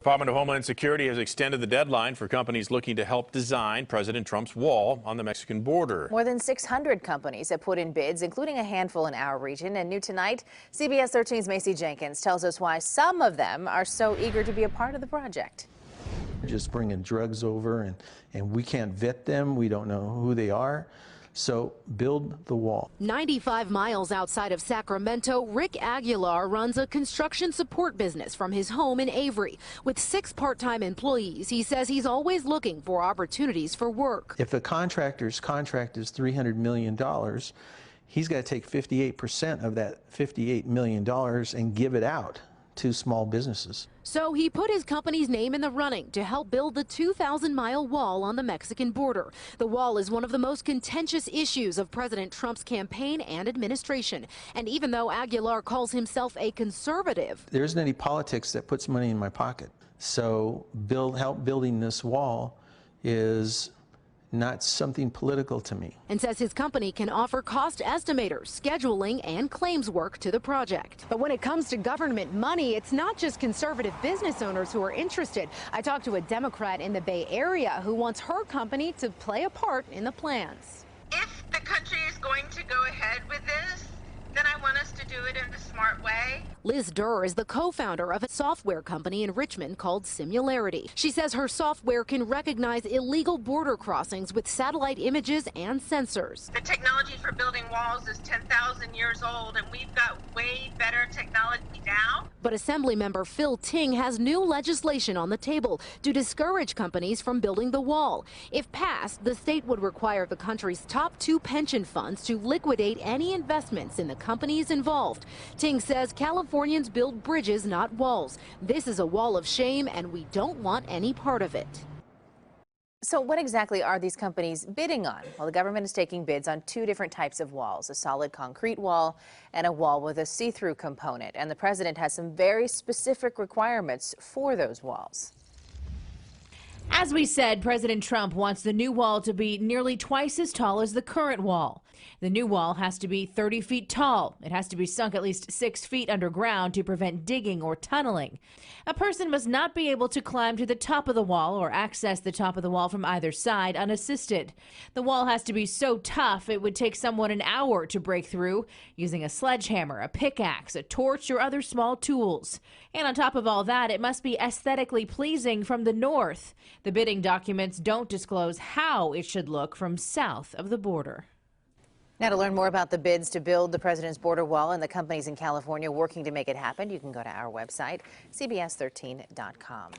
Department of Homeland Security has extended the deadline for companies looking to help design President Trump's wall on the Mexican border. More than 600 companies have put in bids, including a handful in our region. And new tonight, CBS 13's Macy Jenkins tells us why some of them are so eager to be a part of the project. Just bringing drugs over and we can't vet them. We don't know who they are. So build the wall. 95 miles outside of Sacramento, Rick Aguilar runs a construction support business from his home in Avery. With 6 part-time employees, he says he's always looking for opportunities for work. If a contractor's contract is $300 million, he's got to take 58% of that $58 million and give it out to small businesses. So he put his company's name in the running to help build the 2,000-mile wall on the Mexican border. The wall is one of the most contentious issues of President Trump's campaign and administration. And even though Aguilar calls himself a conservative, there isn't any politics that puts money in my pocket. So help building this wall is not something political to me. And says his company can offer cost estimators, scheduling, and claims work to the project. But when it comes to government money, it's not just conservative business owners who are interested. I talked to a Democrat in the Bay Area who wants her company to play a part in the plans. If the country is going to go ahead with this, then I want us to do it in a smart way. Liz Durr is the co-founder of a software company in Richmond called Simularity. She says her software can recognize illegal border crossings with satellite images and sensors. The technology for building walls is 10,000 years old, and we've got way better technology now. But Assemblymember Phil Ting has new legislation on the table to discourage companies from building the wall. If passed, the state would require the country's top 2 pension funds to liquidate any investments in the companies involved. Ting says Californians build bridges, not walls. This is a wall of shame, and we don't want any part of it. So what exactly are these companies bidding on? Well, the government is taking bids on 2 different types of walls, a solid concrete wall and a wall with a see-through component. And the president has some very specific requirements for those walls. As we said, President Trump wants the new wall to be nearly twice as tall as the current wall. The new wall has to be 30 feet tall. It has to be sunk at least 6 feet underground to prevent digging or tunneling. A person must not be able to climb to the top of the wall or access the top of the wall from either side unassisted. The wall has to be so tough it would take someone an hour to break through using a sledgehammer, a pickaxe, a torch, or other small tools. And on top of all that, it must be aesthetically pleasing from the north. The bidding documents don't disclose how it should look from south of the border. Now, to learn more about the bids to build the president's border wall and the companies in California working to make it happen, you can go to our website, cbs13.com.